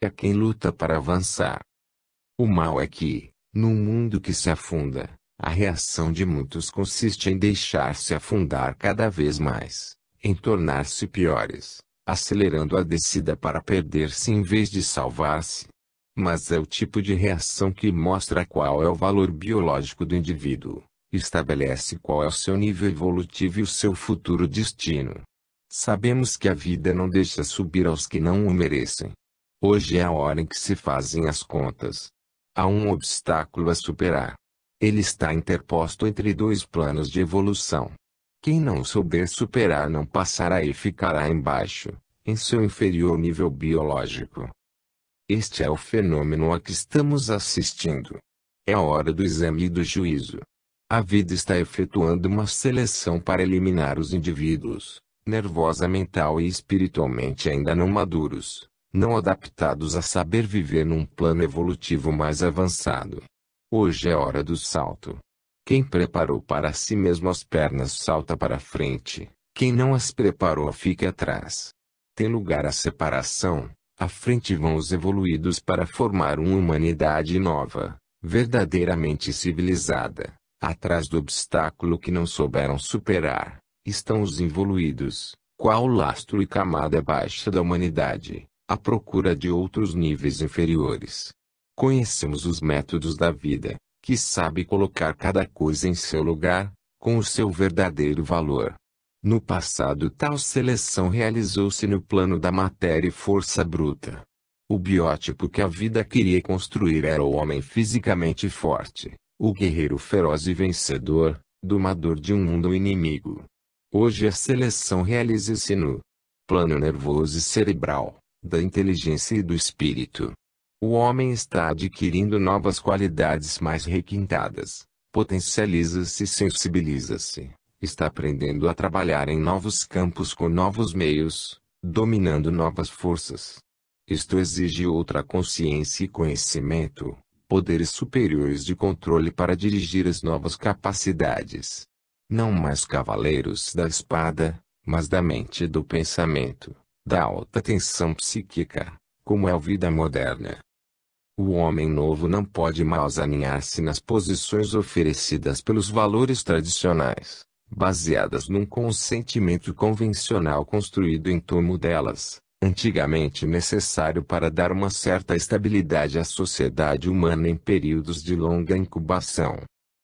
é quem luta para avançar. O mal é que, num mundo que se afunda, a reação de muitos consiste em deixar-se afundar cada vez mais, em tornar-se piores, acelerando a descida para perder-se em vez de salvar-se. Mas é o tipo de reação que mostra qual é o valor biológico do indivíduo, estabelece qual é o seu nível evolutivo e o seu futuro destino. Sabemos que a vida não deixa subir aos que não o merecem. Hoje é a hora em que se fazem as contas. Há um obstáculo a superar. Ele está interposto entre dois planos de evolução. Quem não souber superar não passará e ficará embaixo, em seu inferior nível biológico. Este é o fenômeno a que estamos assistindo. É a hora do exame e do juízo. A vida está efetuando uma seleção para eliminar os indivíduos, nervosa mental e espiritualmente ainda não maduros, não adaptados a saber viver num plano evolutivo mais avançado. Hoje é hora do salto. Quem preparou para si mesmo as pernas salta para frente, quem não as preparou fica atrás. Tem lugar a separação, à frente vão os evoluídos para formar uma humanidade nova, verdadeiramente civilizada. Atrás do obstáculo que não souberam superar, estão os involuídos, qual lastro e camada baixa da humanidade, à procura de outros níveis inferiores. Conhecemos os métodos da vida, que sabe colocar cada coisa em seu lugar, com o seu verdadeiro valor. No passado tal seleção realizou-se no plano da matéria e força bruta. O biótipo que a vida queria construir era o homem fisicamente forte, o guerreiro feroz e vencedor, domador de um mundo inimigo. Hoje a seleção realiza-se no plano nervoso e cerebral, da inteligência e do espírito. O homem está adquirindo novas qualidades mais requintadas, potencializa-se e sensibiliza-se, está aprendendo a trabalhar em novos campos com novos meios, dominando novas forças. Isto exige outra consciência e conhecimento, poderes superiores de controle para dirigir as novas capacidades. Não mais cavaleiros da espada, mas da mente e do pensamento, da alta tensão psíquica, como é a vida moderna. O homem novo não pode mais aninhar-se nas posições oferecidas pelos valores tradicionais, baseadas num consentimento convencional construído em torno delas, antigamente necessário para dar uma certa estabilidade à sociedade humana em períodos de longa incubação.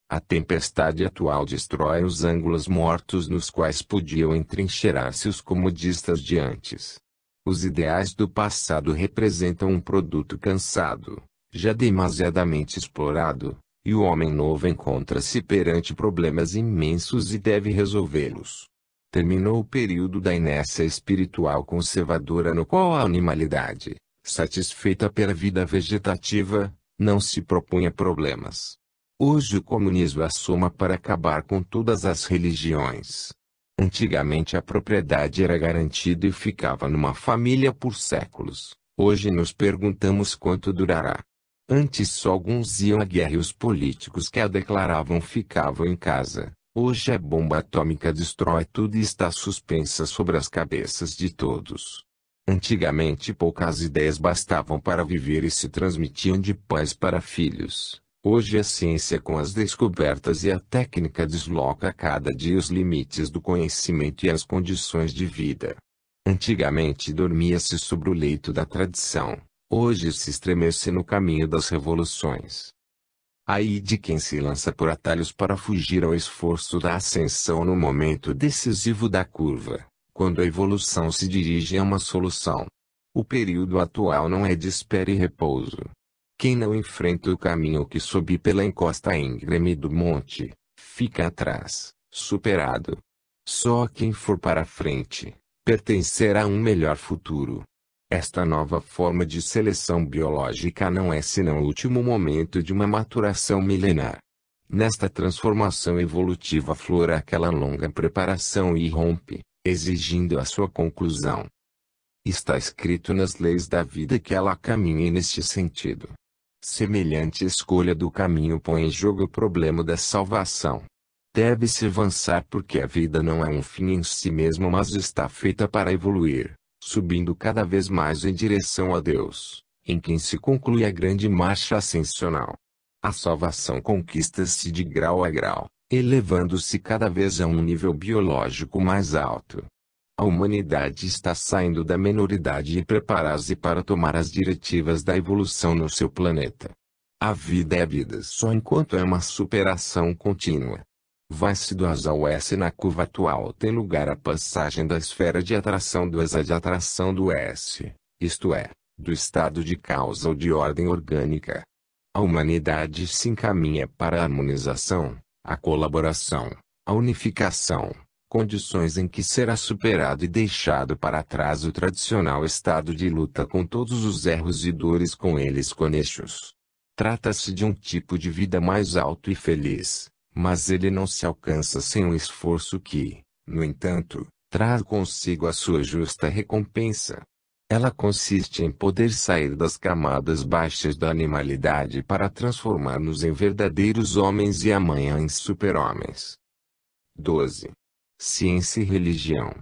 A tempestade atual destrói os ângulos mortos nos quais podiam entrincheirar-se os comodistas de antes. Os ideais do passado representam um produto cansado, já demasiadamente explorado, e o homem novo encontra-se perante problemas imensos e deve resolvê-los. Terminou o período da inércia espiritual conservadora no qual a animalidade, satisfeita pela vida vegetativa, não se propunha problemas. Hoje o comunismo assoma para acabar com todas as religiões. Antigamente a propriedade era garantida e ficava numa família por séculos. Hoje nos perguntamos quanto durará. Antes só alguns iam à guerra e os políticos que a declaravam ficavam em casa. Hoje a bomba atômica destrói tudo e está suspensa sobre as cabeças de todos. Antigamente poucas ideias bastavam para viver e se transmitiam de pais para filhos. Hoje a ciência com as descobertas e a técnica desloca a cada dia os limites do conhecimento e as condições de vida. Antigamente dormia-se sobre o leito da tradição, hoje se estremece no caminho das revoluções. Ai de quem se lança por atalhos para fugir ao esforço da ascensão no momento decisivo da curva, quando a evolução se dirige a uma solução. O período atual não é de espera e repouso. Quem não enfrenta o caminho que sobe pela encosta íngreme do monte, fica atrás, superado. Só quem for para frente, pertencerá a um melhor futuro. Esta nova forma de seleção biológica não é senão o último momento de uma maturação milenar. Nesta transformação evolutiva aflora aquela longa preparação e irrompe, exigindo a sua conclusão. Está escrito nas leis da vida que ela caminha neste sentido. Semelhante escolha do caminho põe em jogo o problema da salvação. Deve-se avançar porque a vida não é um fim em si mesmo, mas está feita para evoluir, subindo cada vez mais em direção a Deus, em quem se conclui a grande marcha ascensional. A salvação conquista-se de grau a grau, elevando-se cada vez a um nível biológico mais alto. A humanidade está saindo da menoridade e prepara-se para tomar as diretivas da evolução no seu planeta. A vida é vida só enquanto é uma superação contínua. Vai-se do AS ao S. Na curva atual tem lugar a passagem da esfera de atração do AS à de atração do S, isto é, do estado de causa ou de ordem orgânica. A humanidade se encaminha para a harmonização, a colaboração, a unificação, condições em que será superado e deixado para trás o tradicional estado de luta com todos os erros e dores com eles conexos. Trata-se de um tipo de vida mais alto e feliz, mas ele não se alcança sem um esforço que, no entanto, traz consigo a sua justa recompensa. Ela consiste em poder sair das camadas baixas da animalidade para transformar-nos em verdadeiros homens e amanhã em super-homens. 12. Ciência e religião.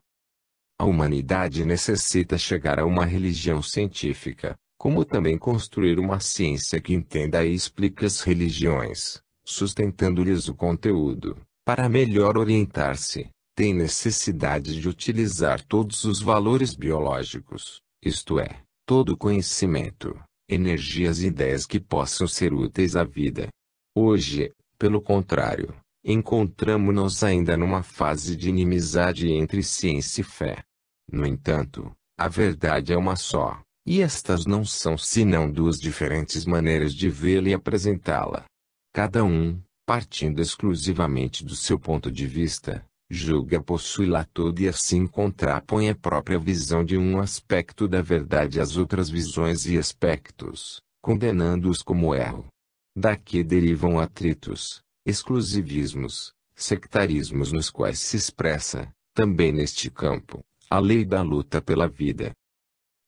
A humanidade necessita chegar a uma religião científica, como também construir uma ciência que entenda e explique as religiões, sustentando-lhes o conteúdo. Para melhor orientar-se, tem necessidade de utilizar todos os valores biológicos, isto é, todo conhecimento, energias e ideias que possam ser úteis à vida. Hoje, pelo contrário, encontramo-nos ainda numa fase de inimizade entre ciência e fé. No entanto, a verdade é uma só, e estas não são senão duas diferentes maneiras de vê-la e apresentá-la. Cada um, partindo exclusivamente do seu ponto de vista, julga possuí-la toda e assim contrapõe a própria visão de um aspecto da verdade às outras visões e aspectos, condenando-os como erro. Daqui derivam atritos, exclusivismos, sectarismos nos quais se expressa, também neste campo, a lei da luta pela vida.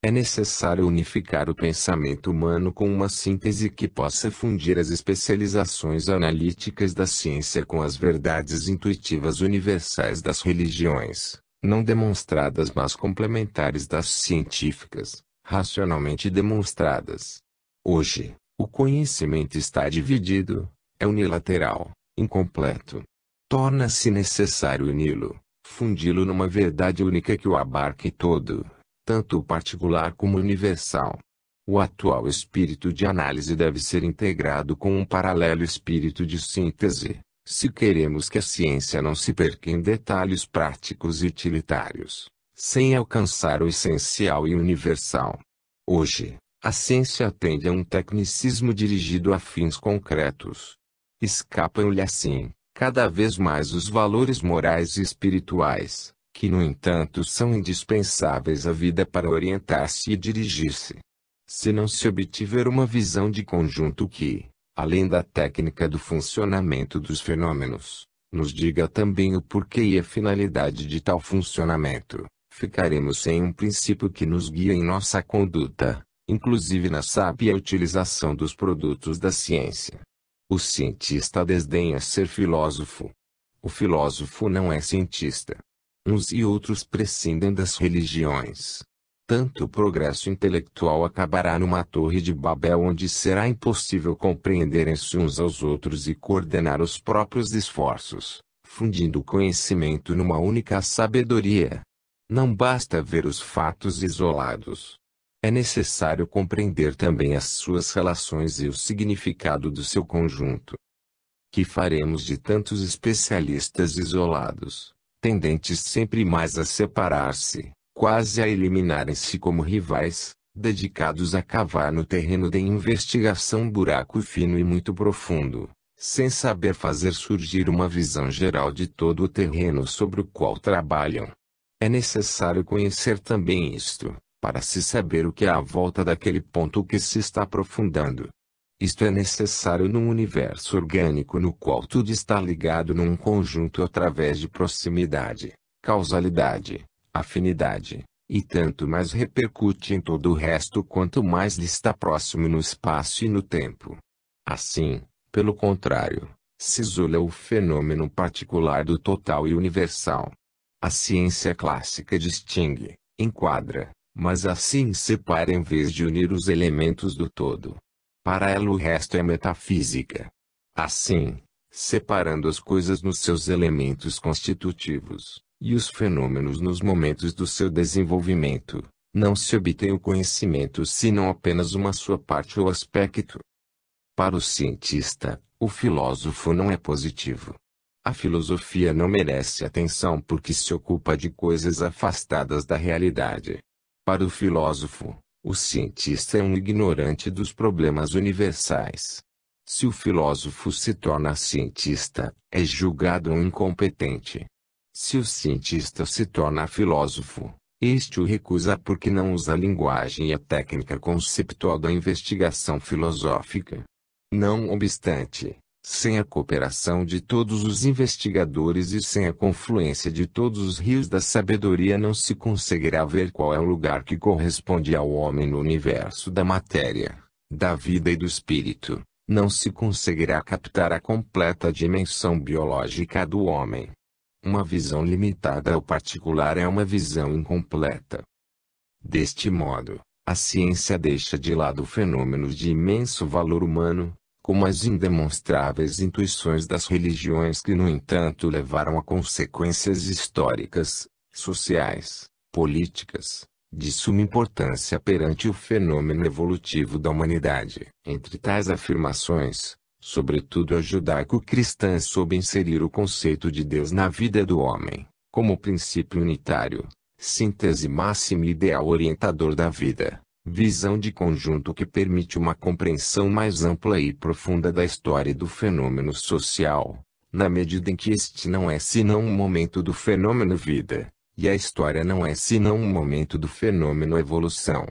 É necessário unificar o pensamento humano com uma síntese que possa fundir as especializações analíticas da ciência com as verdades intuitivas universais das religiões, não demonstradas mas complementares das científicas, racionalmente demonstradas. Hoje, o conhecimento está dividido, é unilateral, incompleto. Torna-se necessário uni-lo, fundi-lo numa verdade única que o abarque todo, tanto o particular como o universal. O atual espírito de análise deve ser integrado com um paralelo espírito de síntese, se queremos que a ciência não se perca em detalhes práticos e utilitários, sem alcançar o essencial e universal. Hoje, a ciência tende a um tecnicismo dirigido a fins concretos. Escapam-lhe assim, cada vez mais os valores morais e espirituais, que no entanto são indispensáveis à vida para orientar-se e dirigir-se. Se não se obtiver uma visão de conjunto que, além da técnica do funcionamento dos fenômenos, nos diga também o porquê e a finalidade de tal funcionamento, ficaremos sem um princípio que nos guie em nossa conduta, inclusive na sábia utilização dos produtos da ciência. O cientista desdenha ser filósofo. O filósofo não é cientista. Uns e outros prescindem das religiões. Tanto o progresso intelectual acabará numa torre de Babel onde será impossível compreenderem-se uns aos outros e coordenar os próprios esforços, fundindo o conhecimento numa única sabedoria. Não basta ver os fatos isolados. É necessário compreender também as suas relações e o significado do seu conjunto. Que faremos de tantos especialistas isolados, tendentes sempre mais a separar-se, quase a eliminarem-se como rivais, dedicados a cavar no terreno de investigação um buraco fino e muito profundo, sem saber fazer surgir uma visão geral de todo o terreno sobre o qual trabalham. É necessário conhecer também isto, para se saber o que há à volta daquele ponto que se está aprofundando. Isto é necessário num universo orgânico no qual tudo está ligado num conjunto através de proximidade, causalidade, afinidade, e tanto mais repercute em todo o resto quanto mais lhe está próximo no espaço e no tempo. Assim, pelo contrário, se isola o fenômeno particular do total e universal. A ciência clássica distingue, enquadra, mas assim separa em vez de unir os elementos do todo. Para ela o resto é metafísica. Assim, separando as coisas nos seus elementos constitutivos, e os fenômenos nos momentos do seu desenvolvimento, não se obtém o conhecimento senão apenas uma sua parte ou aspecto. Para o cientista, o filósofo não é positivo. A filosofia não merece atenção porque se ocupa de coisas afastadas da realidade. Para o filósofo, o cientista é um ignorante dos problemas universais. Se o filósofo se torna cientista, é julgado um incompetente. Se o cientista se torna filósofo, este o recusa porque não usa a linguagem e a técnica conceptual da investigação filosófica. Não obstante, sem a cooperação de todos os investigadores e sem a confluência de todos os rios da sabedoria não se conseguirá ver qual é o lugar que corresponde ao homem no universo da matéria, da vida e do espírito. Não se conseguirá captar a completa dimensão biológica do homem. Uma visão limitada ao particular é uma visão incompleta. Deste modo, a ciência deixa de lado fenômenos de imenso valor humano, como as indemonstráveis intuições das religiões que no entanto levaram a consequências históricas, sociais, políticas, de suma importância perante o fenômeno evolutivo da humanidade. Entre tais afirmações, sobretudo a judaico-cristã soube inserir o conceito de Deus na vida do homem, como princípio unitário, síntese máxima e ideal orientador da vida. Visão de conjunto que permite uma compreensão mais ampla e profunda da história e do fenômeno social, na medida em que este não é senão um momento do fenômeno vida, e a história não é senão um momento do fenômeno evolução.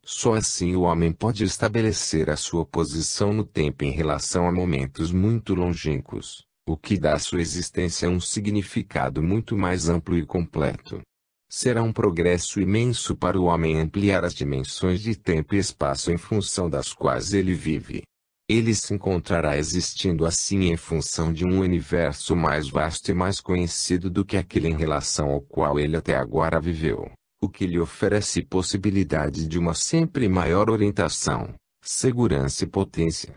Só assim o homem pode estabelecer a sua posição no tempo em relação a momentos muito longínquos, o que dá à sua existência um significado muito mais amplo e completo. Será um progresso imenso para o homem ampliar as dimensões de tempo e espaço em função das quais ele vive. Ele se encontrará existindo assim em função de um universo mais vasto e mais conhecido do que aquele em relação ao qual ele até agora viveu, o que lhe oferece possibilidade de uma sempre maior orientação, segurança e potência.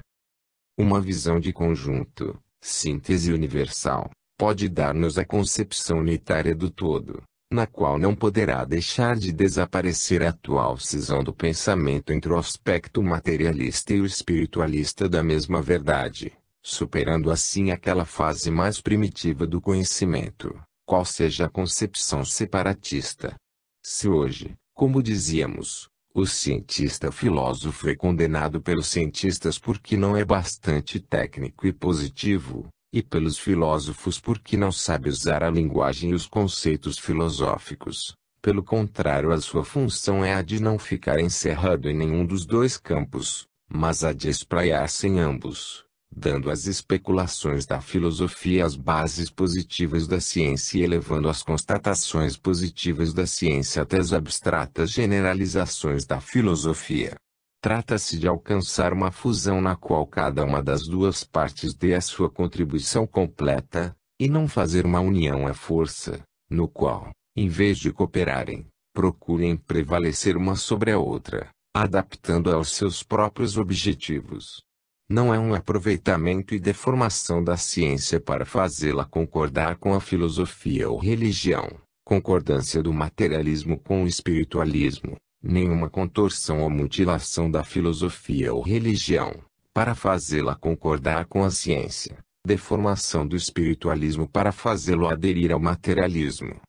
Uma visão de conjunto, síntese universal, pode dar-nos a concepção unitária do todo, na qual não poderá deixar de desaparecer a atual cisão do pensamento entre o aspecto materialista e o espiritualista da mesma verdade, superando assim aquela fase mais primitiva do conhecimento, qual seja a concepção separatista. Se hoje, como dizíamos, o cientista filósofo é condenado pelos cientistas porque não é bastante técnico e positivo, e pelos filósofos porque não sabe usar a linguagem e os conceitos filosóficos. Pelo contrário, a sua função é a de não ficar encerrado em nenhum dos dois campos, mas a de espraiar-se em ambos, dando às especulações da filosofia as bases positivas da ciência e elevando as constatações positivas da ciência até as abstratas generalizações da filosofia. Trata-se de alcançar uma fusão na qual cada uma das duas partes dê a sua contribuição completa, e não fazer uma união à força, no qual, em vez de cooperarem, procurem prevalecer uma sobre a outra, adaptando-a aos seus próprios objetivos. Não é um aproveitamento e deformação da ciência para fazê-la concordar com a filosofia ou religião, concordância do materialismo com o espiritualismo. Nenhuma contorção ou mutilação da filosofia ou religião, para fazê-la concordar com a ciência, deformação do espiritualismo para fazê-lo aderir ao materialismo.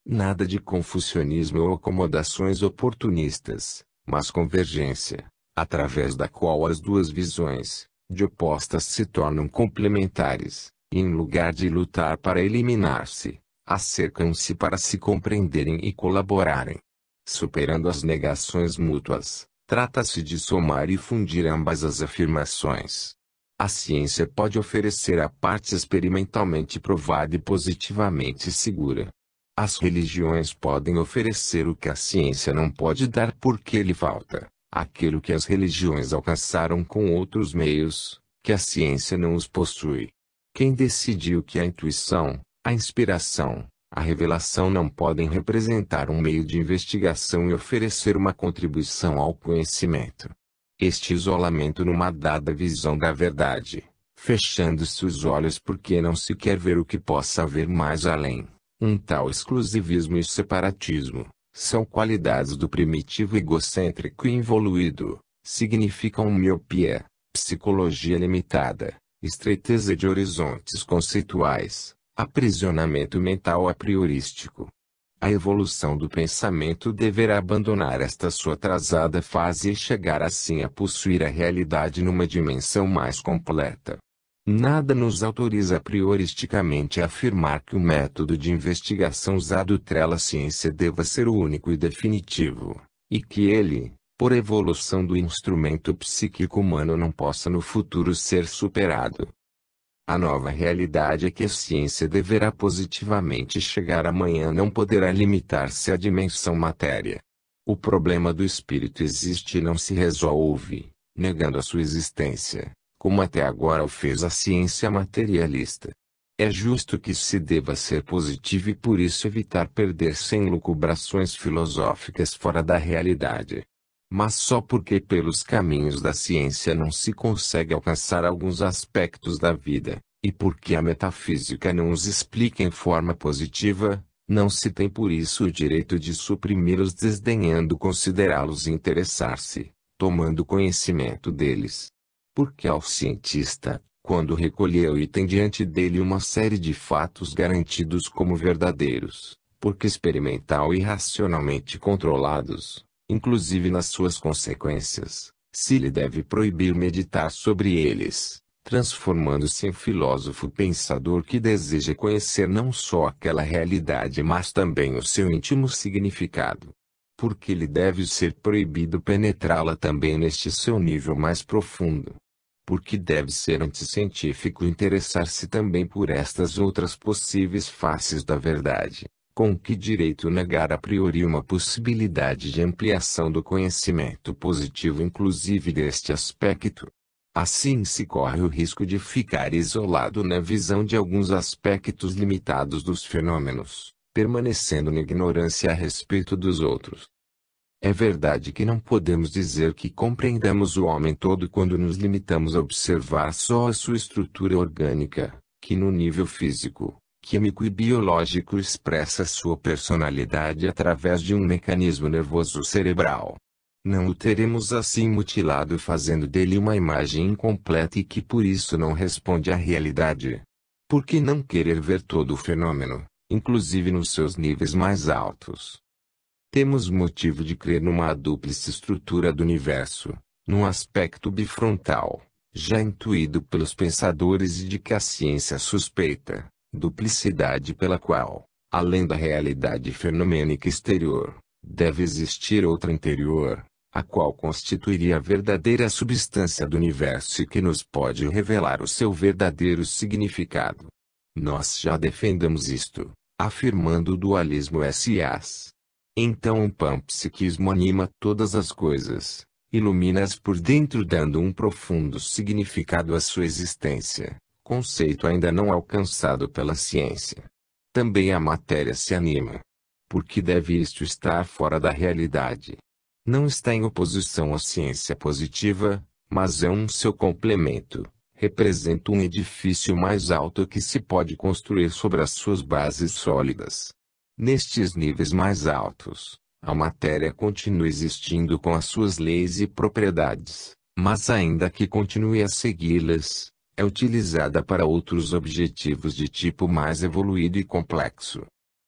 Nada de confucionismo ou acomodações oportunistas, mas convergência, através da qual as duas visões, de opostas se tornam complementares, e em lugar de lutar para eliminar-se, acercam-se para se compreenderem e colaborarem. Superando as negações mútuas, trata-se de somar e fundir ambas as afirmações. A ciência pode oferecer a parte experimentalmente provada e positivamente segura. As religiões podem oferecer o que a ciência não pode dar porque lhe falta, aquilo que as religiões alcançaram com outros meios, que a ciência não os possui. Quem decidiu que a intuição, a inspiração, A revelação não podem representar um meio de investigação e oferecer uma contribuição ao conhecimento. Este isolamento numa dada visão da verdade, fechando-se os olhos porque não se quer ver o que possa haver mais além, um tal exclusivismo e separatismo, são qualidades do primitivo egocêntrico e involuído, significam miopia, psicologia limitada, estreiteza de horizontes conceituais, aprisionamento mental a priorístico. A evolução do pensamento deverá abandonar esta sua atrasada fase e chegar assim a possuir a realidade numa dimensão mais completa. Nada nos autoriza a prioristicamente a afirmar que o método de investigação usado trela ciência deva ser o único e definitivo, e que ele, por evolução do instrumento psíquico humano, não possa no futuro ser superado. A nova realidade é que a ciência deverá positivamente chegar amanhã não poderá limitar-se à dimensão matéria. O problema do espírito existe e não se resolve, negando a sua existência, como até agora o fez a ciência materialista. É justo que se deva ser positivo e por isso evitar perder-se em lucubrações filosóficas fora da realidade. Mas só porque pelos caminhos da ciência não se consegue alcançar alguns aspectos da vida, e porque a metafísica não os explica em forma positiva, não se tem por isso o direito de suprimi-los desdenhando considerá-los e interessar-se, tomando conhecimento deles. Porque ao cientista, quando recolheu e tem diante dele uma série de fatos garantidos como verdadeiros, porque experimental e racionalmente controlados, inclusive nas suas consequências, se lhe deve proibir meditar sobre eles, transformando-se em filósofo pensador que deseja conhecer não só aquela realidade mas também o seu íntimo significado. Porque lhe deve ser proibido penetrá-la também neste seu nível mais profundo. Porque deve ser anticientífico interessar-se também por estas outras possíveis faces da verdade. Com que direito negar a priori uma possibilidade de ampliação do conhecimento positivo inclusive deste aspecto? Assim se corre o risco de ficar isolado na visão de alguns aspectos limitados dos fenômenos, permanecendo na ignorância a respeito dos outros. É verdade que não podemos dizer que compreendamos o homem todo quando nos limitamos a observar só a sua estrutura orgânica, que no nível físico, químico e biológico expressa sua personalidade através de um mecanismo nervoso cerebral. Não o teremos assim mutilado fazendo dele uma imagem incompleta e que por isso não responde à realidade. Por que não querer ver todo o fenômeno, inclusive nos seus níveis mais altos? Temos motivo de crer numa dúplice estrutura do universo, num aspecto bifrontal, já intuído pelos pensadores e de que a ciência suspeita, duplicidade pela qual, além da realidade fenomênica exterior, deve existir outra interior, a qual constituiria a verdadeira substância do universo e que nos pode revelar o seu verdadeiro significado. Nós já defendemos isto, afirmando o dualismo S.A.S. Então o panpsiquismo anima todas as coisas, ilumina-as por dentro dando um profundo significado à sua existência, conceito ainda não alcançado pela ciência. Também a matéria se anima. Porque deve isto estar fora da realidade. Não está em oposição à ciência positiva, mas é um seu complemento, representa um edifício mais alto que se pode construir sobre as suas bases sólidas. Nestes níveis mais altos, a matéria continua existindo com as suas leis e propriedades, mas ainda que continue a segui-las, é utilizada para outros objetivos de tipo mais evoluído e complexo.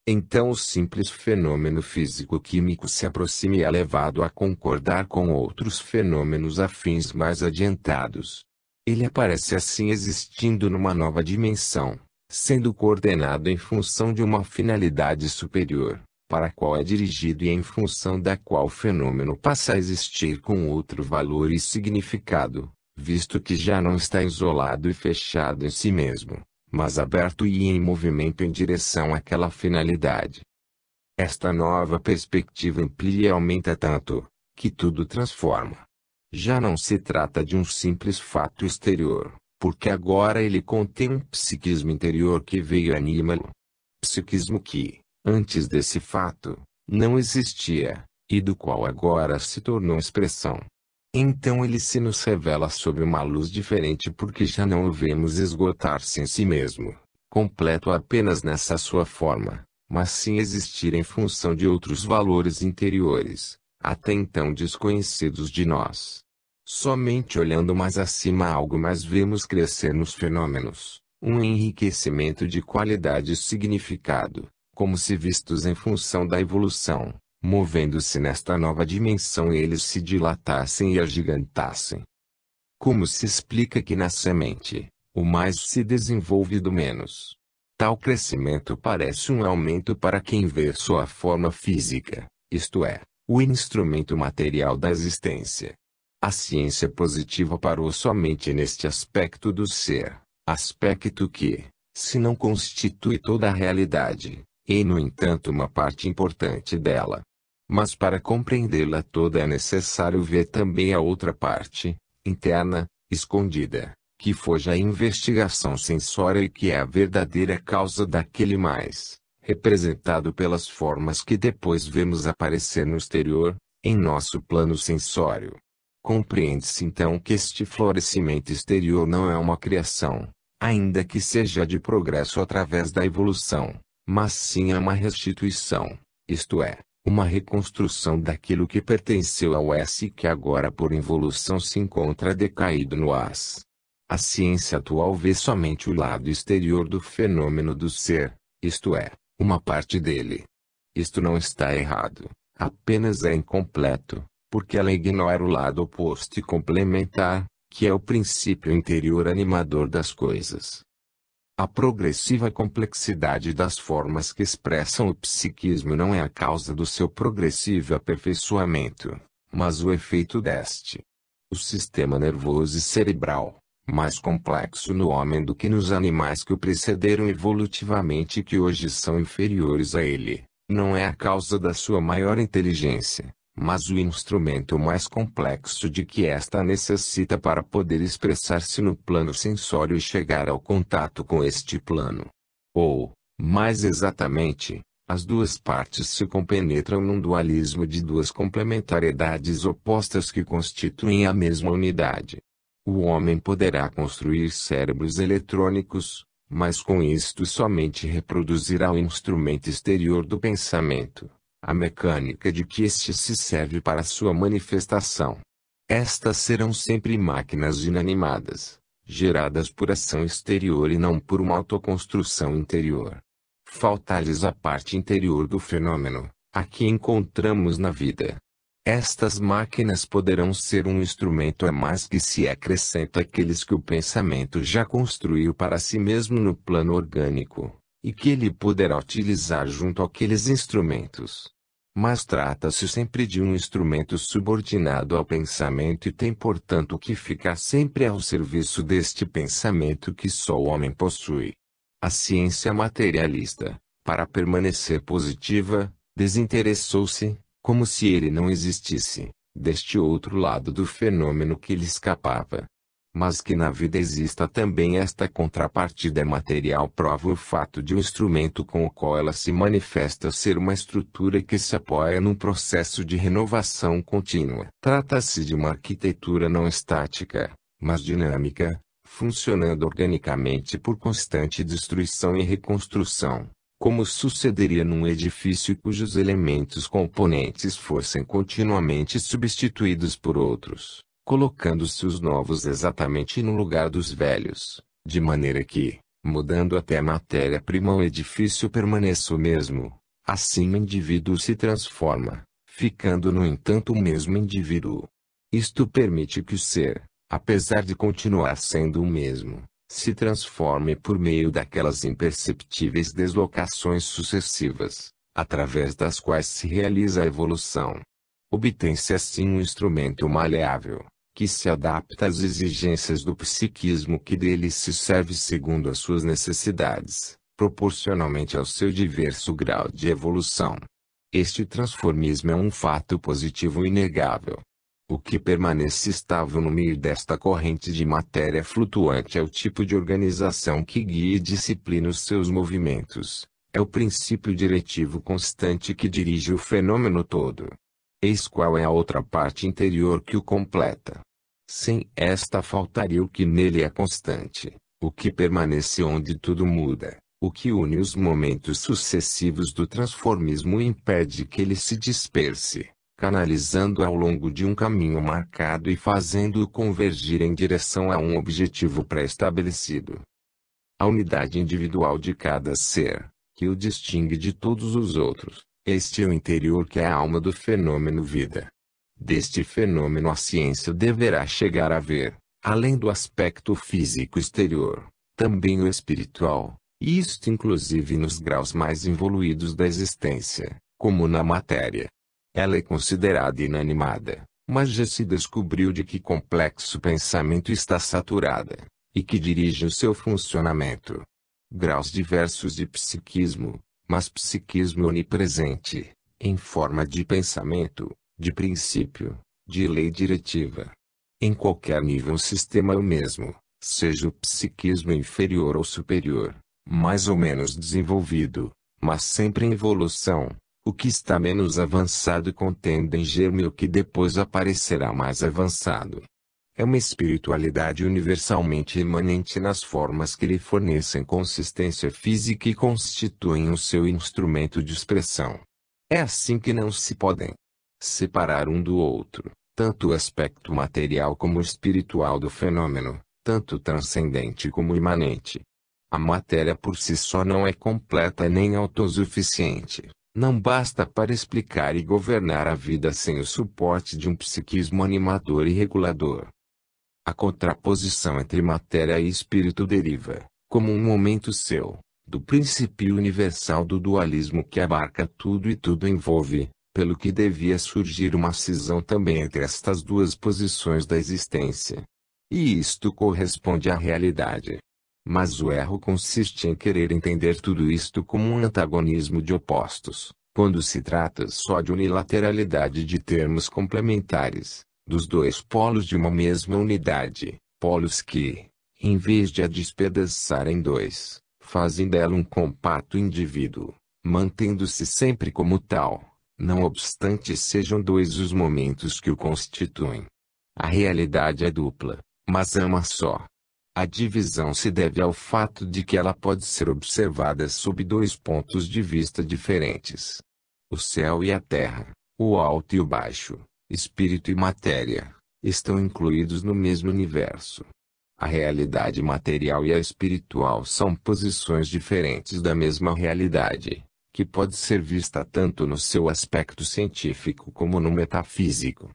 Então o simples fenômeno físico-químico se aproxima e é levado a concordar com outros fenômenos afins mais adiantados. Ele aparece assim existindo numa nova dimensão, sendo coordenado em função de uma finalidade superior, para a qual é dirigido e em função da qual o fenômeno passa a existir com outro valor e significado, visto que já não está isolado e fechado em si mesmo, mas aberto e em movimento em direção àquela finalidade. Esta nova perspectiva amplia e aumenta tanto, que tudo transforma. Já não se trata de um simples fato exterior, porque agora ele contém um psiquismo interior que veio animá-lo. Psiquismo que, antes desse fato, não existia, e do qual agora se tornou expressão. Então ele se nos revela sob uma luz diferente porque já não o vemos esgotar-se em si mesmo, completo apenas nessa sua forma, mas sim existir em função de outros valores interiores, até então desconhecidos de nós. Somente olhando mais acima algo mais vemos crescer nos fenômenos, um enriquecimento de qualidade e significado, como se vistos em função da evolução, movendo-se nesta nova dimensão eles se dilatassem e agigantassem. Como se explica que na semente, o mais se desenvolve do menos? Tal crescimento parece um aumento para quem vê sua forma física, isto é, o instrumento material da existência. A ciência positiva parou somente neste aspecto do ser, aspecto que, se não constitui toda a realidade, é no entanto uma parte importante dela. Mas para compreendê-la toda é necessário ver também a outra parte, interna, escondida, que foge à investigação sensória e que é a verdadeira causa daquele mais, representado pelas formas que depois vemos aparecer no exterior, em nosso plano sensório. Compreende-se então que este florescimento exterior não é uma criação, ainda que seja de progresso através da evolução, mas sim é uma restituição, isto é, uma reconstrução daquilo que pertenceu ao S e que agora por involução se encontra decaído no As. A ciência atual vê somente o lado exterior do fenômeno do ser, isto é, uma parte dele. Isto não está errado, apenas é incompleto, porque ela ignora o lado oposto e complementar, que é o princípio interior animador das coisas. A progressiva complexidade das formas que expressam o psiquismo não é a causa do seu progressivo aperfeiçoamento, mas o efeito deste. O sistema nervoso e cerebral, mais complexo no homem do que nos animais que o precederam evolutivamente e que hoje são inferiores a ele, não é a causa da sua maior inteligência, mas o instrumento mais complexo de que esta necessita para poder expressar-se no plano sensório e chegar ao contato com este plano. Ou, mais exatamente, as duas partes se compenetram num dualismo de duas complementariedades opostas que constituem a mesma unidade. O homem poderá construir cérebros eletrônicos, mas com isto somente reproduzirá o instrumento exterior do pensamento, a mecânica de que este se serve para sua manifestação. Estas serão sempre máquinas inanimadas, geradas por ação exterior e não por uma autoconstrução interior. Falta-lhes a parte interior do fenômeno, a que encontramos na vida. Estas máquinas poderão ser um instrumento a mais que se acrescenta àqueles que o pensamento já construiu para si mesmo no plano orgânico, e que ele poderá utilizar junto àqueles instrumentos. Mas trata-se sempre de um instrumento subordinado ao pensamento e tem portanto que ficar sempre ao serviço deste pensamento que só o homem possui. A ciência materialista, para permanecer positiva, desinteressou-se, como se ele não existisse, deste outro lado do fenômeno que lhe escapava. Mas que na vida exista também esta contrapartida material prova o fato de um instrumento com o qual ela se manifesta ser uma estrutura que se apoia num processo de renovação contínua. Trata-se de uma arquitetura não estática, mas dinâmica, funcionando organicamente por constante destruição e reconstrução, como sucederia num edifício cujos elementos componentes fossem continuamente substituídos por outros, colocando-se os novos exatamente no lugar dos velhos, de maneira que, mudando até a matéria-prima o edifício permaneça o mesmo. Assim o indivíduo se transforma, ficando no entanto o mesmo indivíduo. Isto permite que o ser, apesar de continuar sendo o mesmo, se transforme por meio daquelas imperceptíveis deslocações sucessivas, através das quais se realiza a evolução. Obtém-se assim um instrumento maleável, que se adapta às exigências do psiquismo que dele se serve segundo as suas necessidades, proporcionalmente ao seu diverso grau de evolução. Este transformismo é um fato positivo inegável. O que permanece estável no meio desta corrente de matéria flutuante é o tipo de organização que guia e disciplina os seus movimentos, É o princípio diretivo constante que dirige o fenômeno todo. Eis qual é a outra parte interior que o completa. Sem esta faltaria o que nele é constante, o que permanece onde tudo muda, o que une os momentos sucessivos do transformismo e impede que ele se disperse, canalizando ao longo de um caminho marcado e fazendo-o convergir em direção a um objetivo pré-estabelecido. A unidade individual de cada ser, que o distingue de todos os outros, este é o interior que é a alma do fenômeno vida. Deste fenômeno a ciência deverá chegar a ver, além do aspecto físico exterior, também o espiritual, e isto inclusive nos graus mais evoluídos da existência, como na matéria. Ela é considerada inanimada, mas já se descobriu de que complexo pensamento está saturada, e que dirige o seu funcionamento. Graus diversos de psiquismo, mas psiquismo onipresente, em forma de pensamento, de princípio, de lei diretiva. Em qualquer nível o sistema é o mesmo, seja o psiquismo inferior ou superior, mais ou menos desenvolvido, mas sempre em evolução. O que está menos avançado contendo em germe o que depois aparecerá mais avançado. É uma espiritualidade universalmente imanente nas formas que lhe fornecem consistência física e constituem o seu instrumento de expressão. É assim que não se podem separar um do outro, tanto o aspecto material como o espiritual do fenômeno, tanto transcendente como imanente. A matéria por si só não é completa nem autossuficiente. Não basta para explicar e governar a vida sem o suporte de um psiquismo animador e regulador. A contraposição entre matéria e espírito deriva, como um momento seu, do princípio universal do dualismo que abarca tudo e tudo envolve, pelo que devia surgir uma cisão também entre estas duas posições da existência. E isto corresponde à realidade. Mas o erro consiste em querer entender tudo isto como um antagonismo de opostos, quando se trata só de unilateralidade de termos complementares, dos dois polos de uma mesma unidade, polos que, em vez de a despedaçar em dois, fazem dela um compacto indivíduo, mantendo-se sempre como tal, não obstante sejam dois os momentos que o constituem. A realidade é dupla, mas é uma só. A divisão se deve ao fato de que ela pode ser observada sob dois pontos de vista diferentes. O céu e a terra, o alto e o baixo, espírito e matéria, estão incluídos no mesmo universo. A realidade material e a espiritual são posições diferentes da mesma realidade, que pode ser vista tanto no seu aspecto científico como no metafísico.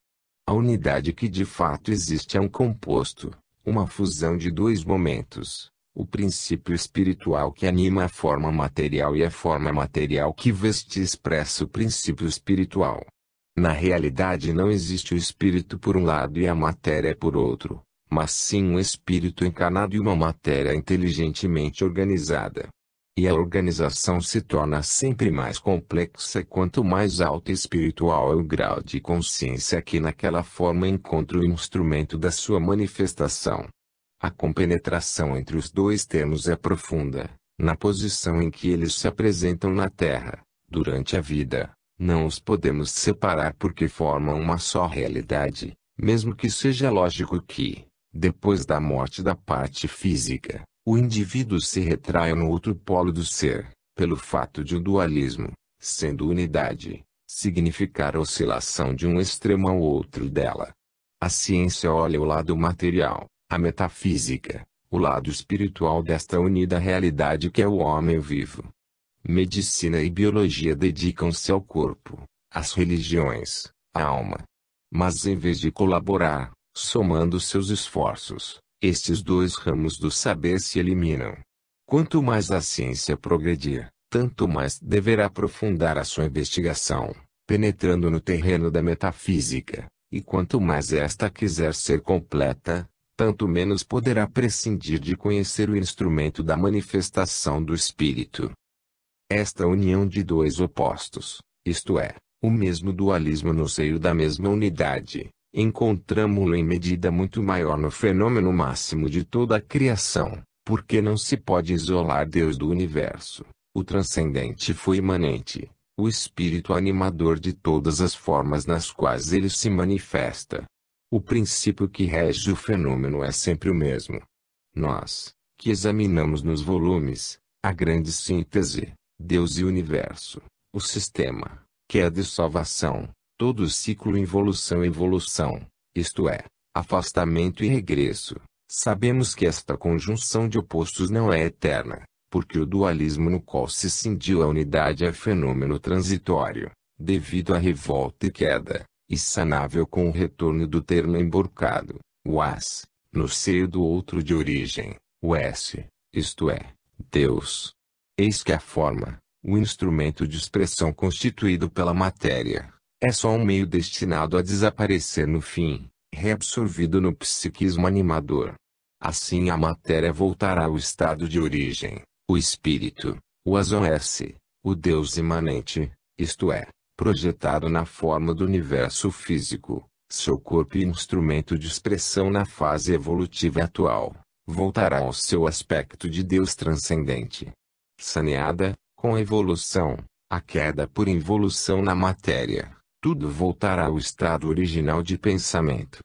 A unidade que de fato existe é um composto, uma fusão de dois momentos, o princípio espiritual que anima a forma material e a forma material que veste e expressa o princípio espiritual. Na realidade não existe o espírito por um lado e a matéria por outro, mas sim um espírito encarnado e uma matéria inteligentemente organizada. E a organização se torna sempre mais complexa quanto mais alto e espiritual é o grau de consciência que naquela forma encontra o instrumento da sua manifestação. A compenetração entre os dois termos é profunda, na posição em que eles se apresentam na Terra, durante a vida. Não os podemos separar porque formam uma só realidade, mesmo que seja lógico que, depois da morte da parte física, o indivíduo se retraia no outro polo do ser, pelo fato de o dualismo, sendo unidade, significar a oscilação de um extremo ao outro dela. A ciência olha o lado material, a metafísica, o lado espiritual desta unida realidade que é o homem vivo. Medicina e biologia dedicam-se ao corpo, às religiões, à alma. Mas em vez de colaborar, somando seus esforços, estes dois ramos do saber se eliminam. Quanto mais a ciência progredir, tanto mais deverá aprofundar a sua investigação, penetrando no terreno da metafísica, e quanto mais esta quiser ser completa, tanto menos poderá prescindir de conhecer o instrumento da manifestação do espírito. Esta união de dois opostos, isto é, o mesmo dualismo no seio da mesma unidade, encontramo-lo em medida muito maior no fenômeno máximo de toda a criação, porque não se pode isolar Deus do universo, O transcendente foi imanente, o espírito animador de todas as formas nas quais ele se manifesta. O princípio que rege o fenômeno é sempre o mesmo. Nós, que examinamos nos volumes, a grande síntese, Deus e o universo, o sistema, queda e salvação, todo o ciclo involução e evolução, isto é, afastamento e regresso, sabemos que esta conjunção de opostos não é eterna, porque o dualismo no qual se cindiu a unidade é fenômeno transitório, devido à revolta e queda, e sanável com o retorno do termo emborcado, o as, no seio do outro de origem, o S, isto é, Deus. Eis que a forma, o instrumento de expressão constituído pela matéria, é só um meio destinado a desaparecer no fim, reabsorvido no psiquismo animador. Assim a matéria voltará ao estado de origem, o espírito, o ASOS, o Deus imanente, isto é, projetado na forma do universo físico, seu corpo e instrumento de expressão na fase evolutiva atual, voltará ao seu aspecto de Deus transcendente. Saneada, com a evolução, a queda por involução na matéria, tudo voltará ao estado original de pensamento.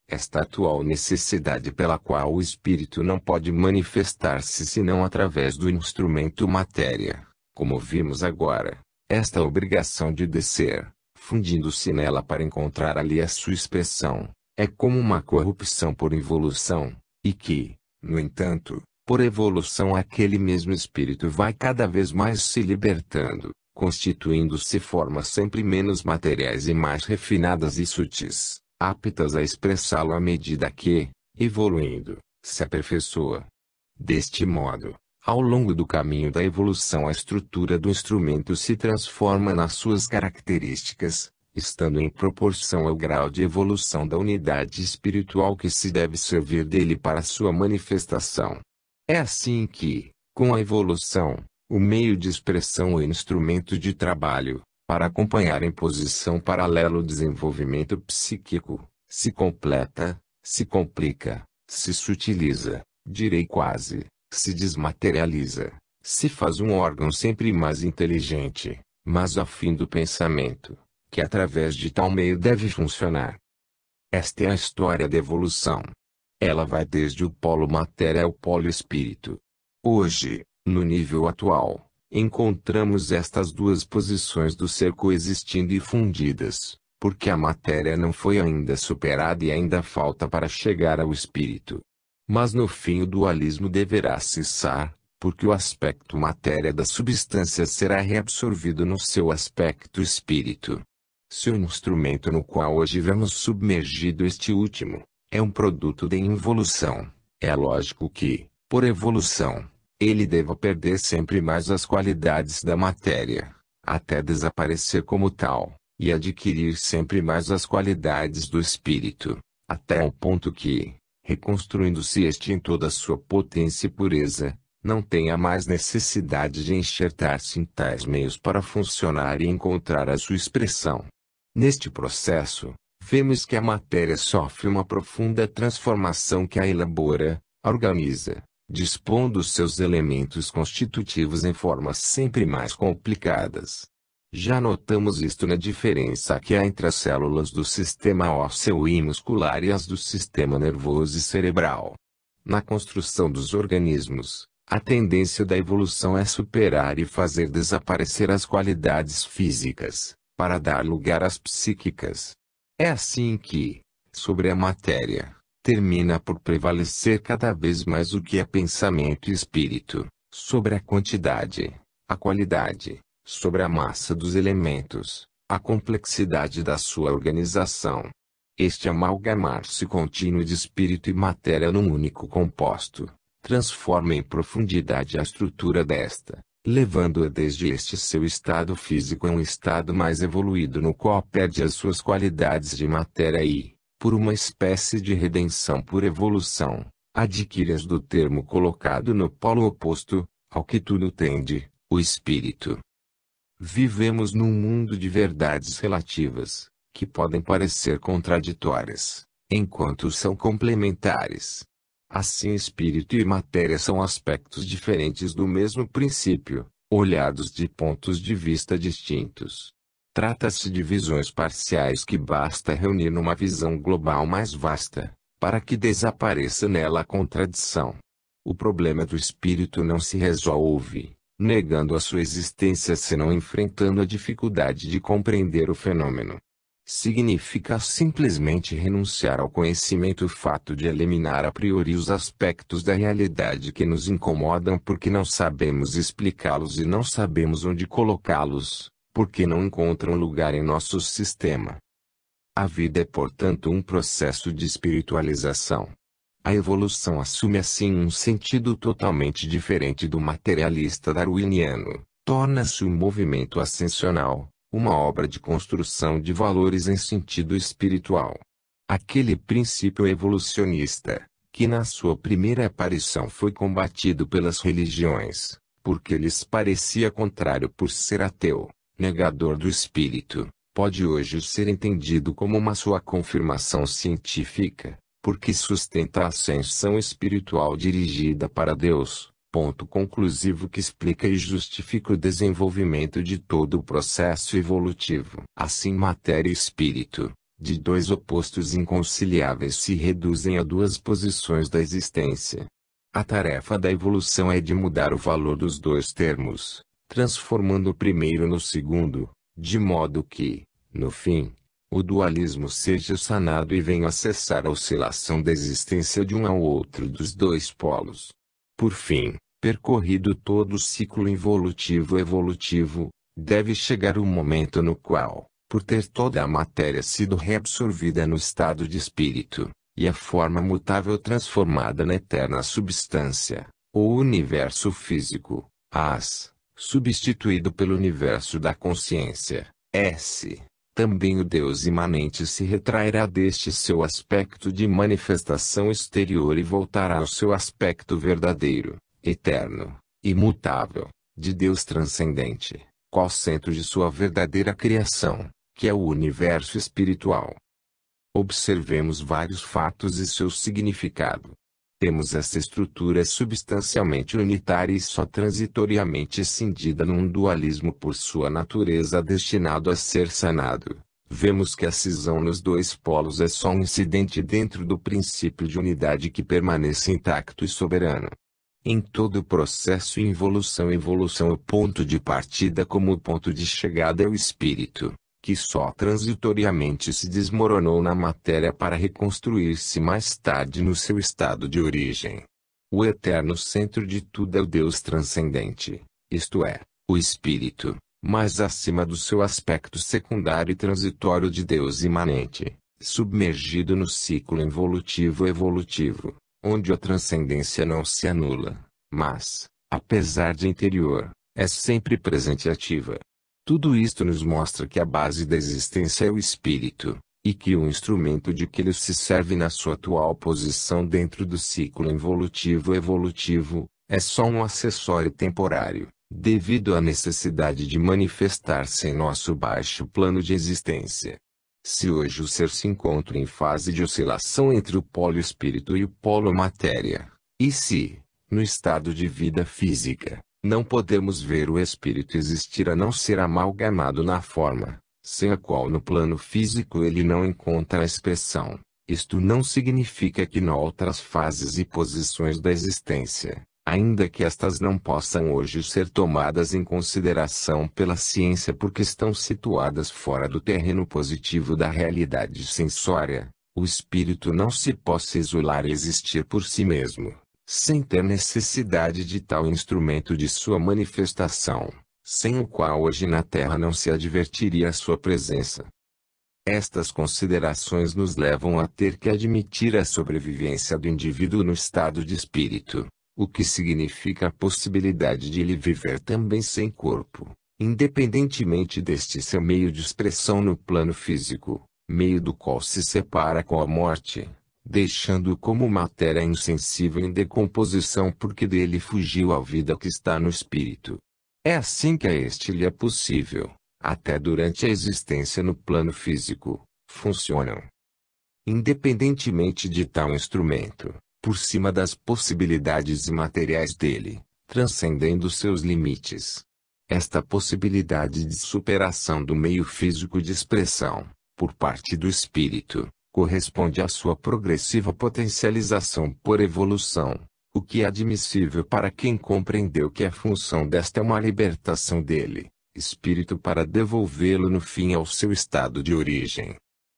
Esta atual necessidade pela qual o espírito não pode manifestar-se senão através do instrumento matéria, como vimos agora, esta obrigação de descer, fundindo-se nela para encontrar ali a sua expressão, é como uma corrupção por involução, e que, no entanto, por evolução aquele mesmo espírito vai cada vez mais se libertando, constituindo-se formas sempre menos materiais e mais refinadas e sutis, aptas a expressá-lo à medida que, evoluindo, se aperfeiçoa. Deste modo, ao longo do caminho da evolução a estrutura do instrumento se transforma nas suas características, estando em proporção ao grau de evolução da unidade espiritual que se deve servir dele para sua manifestação. É assim que, com a evolução, o meio de expressão ou instrumento de trabalho, para acompanhar em posição paralela o desenvolvimento psíquico, se completa, se complica, se sutiliza, direi quase, se desmaterializa, se faz um órgão sempre mais inteligente, mas afim do pensamento, que através de tal meio deve funcionar. Esta é a história da evolução. Ela vai desde o polo matéria ao polo espírito. Hoje, no nível atual, encontramos estas duas posições do ser coexistindo e fundidas, porque a matéria não foi ainda superada e ainda falta para chegar ao espírito. Mas no fim o dualismo deverá cessar, porque o aspecto matéria da substância será reabsorvido no seu aspecto espírito. Se o instrumento no qual hoje vemos submergido este último, é um produto de involução, é lógico que, por evolução, ele deva perder sempre mais as qualidades da matéria, até desaparecer como tal, e adquirir sempre mais as qualidades do espírito, até o ponto que, reconstruindo-se este em toda a sua potência e pureza, não tenha mais necessidade de enxertar-se em tais meios para funcionar e encontrar a sua expressão. Neste processo, vemos que a matéria sofre uma profunda transformação que a elabora, organiza, dispondo seus elementos constitutivos em formas sempre mais complicadas. Já notamos isto na diferença que há entre as células do sistema ósseo e muscular e as do sistema nervoso e cerebral. Na construção dos organismos, a tendência da evolução é superar e fazer desaparecer as qualidades físicas, para dar lugar às psíquicas. É assim que, sobre a matéria, termina por prevalecer cada vez mais o que é pensamento e espírito, sobre a quantidade, a qualidade, sobre a massa dos elementos, a complexidade da sua organização. Este amalgamar-se contínuo de espírito e matéria num único composto, transforma em profundidade a estrutura desta, levando-a desde este seu estado físico a um estado mais evoluído no qual perde as suas qualidades de matéria e, por uma espécie de redenção por evolução, adquire as do termo colocado no polo oposto, ao que tudo tende, o espírito. Vivemos num mundo de verdades relativas, que podem parecer contraditórias, enquanto são complementares. Assim espírito e matéria são aspectos diferentes do mesmo princípio, olhados de pontos de vista distintos. Trata-se de visões parciais que basta reunir numa visão global mais vasta, para que desapareça nela a contradição. O problema do espírito não se resolve, negando a sua existência senão enfrentando a dificuldade de compreender o fenômeno. Significa simplesmente renunciar ao conhecimento, o fato de eliminar a priori os aspectos da realidade que nos incomodam porque não sabemos explicá-los e não sabemos onde colocá-los, porque não encontram lugar em nosso sistema. A vida é, portanto, um processo de espiritualização. A evolução assume assim um sentido totalmente diferente do materialista darwiniano, torna-se um movimento ascensional, uma obra de construção de valores em sentido espiritual. Aquele princípio evolucionista, que na sua primeira aparição foi combatido pelas religiões, porque lhes parecia contrário por ser ateu, negador do espírito, pode hoje ser entendido como uma sua confirmação científica, porque sustenta a ascensão espiritual dirigida para Deus, ponto conclusivo que explica e justifica o desenvolvimento de todo o processo evolutivo. Assim, matéria e espírito, de dois opostos inconciliáveis, se reduzem a duas posições da existência. A tarefa da evolução é de mudar o valor dos dois termos, transformando o primeiro no segundo, de modo que, no fim, o dualismo seja sanado e venha a cessar a oscilação da existência de um ao outro dos dois polos. Por fim, percorrido todo o ciclo involutivo-evolutivo, deve chegar o momento no qual, por ter toda a matéria sido reabsorvida no estado de espírito, e a forma mutável transformada na eterna substância, o universo físico, substituído pelo universo da consciência, também o Deus imanente se retrairá deste seu aspecto de manifestação exterior e voltará ao seu aspecto verdadeiro, eterno, imutável, de Deus transcendente, qual centro de sua verdadeira criação, que é o universo espiritual. Observemos vários fatos e seu significado. Temos essa estrutura substancialmente unitária e só transitoriamente escindida num dualismo por sua natureza destinado a ser sanado. Vemos que a cisão nos dois polos é só um incidente dentro do princípio de unidade que permanece intacto e soberano. Em todo o processo involução o ponto de partida como o ponto de chegada é o espírito, que só transitoriamente se desmoronou na matéria para reconstruir-se mais tarde no seu estado de origem. O eterno centro de tudo é o Deus transcendente, isto é, o Espírito, mas acima do seu aspecto secundário e transitório de Deus imanente, submergido no ciclo involutivo-evolutivo, onde a transcendência não se anula, mas, apesar de interior, é sempre presente e ativa. Tudo isto nos mostra que a base da existência é o espírito, e que o instrumento de que ele se serve na sua atual posição dentro do ciclo involutivo-evolutivo, é só um acessório temporário, devido à necessidade de manifestar-se em nosso baixo plano de existência. Se hoje o ser se encontra em fase de oscilação entre o polo espírito e o polo matéria, e se, no estado de vida física, não podemos ver o espírito existir a não ser amalgamado na forma, sem a qual no plano físico ele não encontra expressão. Isto não significa que em outras fases e posições da existência, ainda que estas não possam hoje ser tomadas em consideração pela ciência porque estão situadas fora do terreno positivo da realidade sensória, o espírito não se possa isolar e existir por si mesmo, sem ter necessidade de tal instrumento de sua manifestação, sem o qual hoje na Terra não se advertiria a sua presença. Estas considerações nos levam a ter que admitir a sobrevivência do indivíduo no estado de espírito, o que significa a possibilidade de ele viver também sem corpo, independentemente deste seu meio de expressão no plano físico, meio do qual se separa com a morte, deixando-o como matéria insensível em decomposição porque dele fugiu a vida que está no espírito. É assim que a este lhe é possível, até durante a existência no plano físico, funcionam. Independentemente de tal instrumento, por cima das possibilidades imateriais dele, transcendendo seus limites, Esta possibilidade de superação do meio físico de expressão, por parte do espírito, corresponde à sua progressiva potencialização por evolução, o que é admissível para quem compreendeu que a função desta é uma libertação dele, espírito, para devolvê-lo no fim ao seu estado de origem.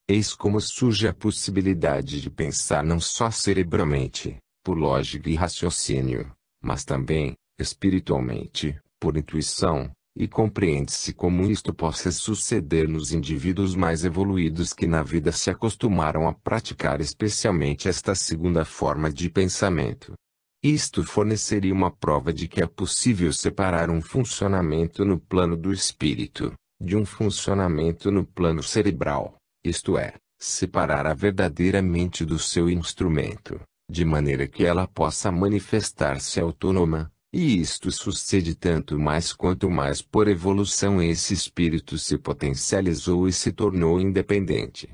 Eis como surge a possibilidade de pensar não só cerebralmente, por lógica e raciocínio, mas também, espiritualmente, por intuição, e compreende-se como isto possa suceder nos indivíduos mais evoluídos que na vida se acostumaram a praticar especialmente esta segunda forma de pensamento. Isto forneceria uma prova de que é possível separar um funcionamento no plano do espírito, de um funcionamento no plano cerebral, isto é, separar a verdadeira mente do seu instrumento, de maneira que ela possa manifestar-se autônoma. E isto sucede tanto mais quanto mais por evolução esse espírito se potencializou e se tornou independente.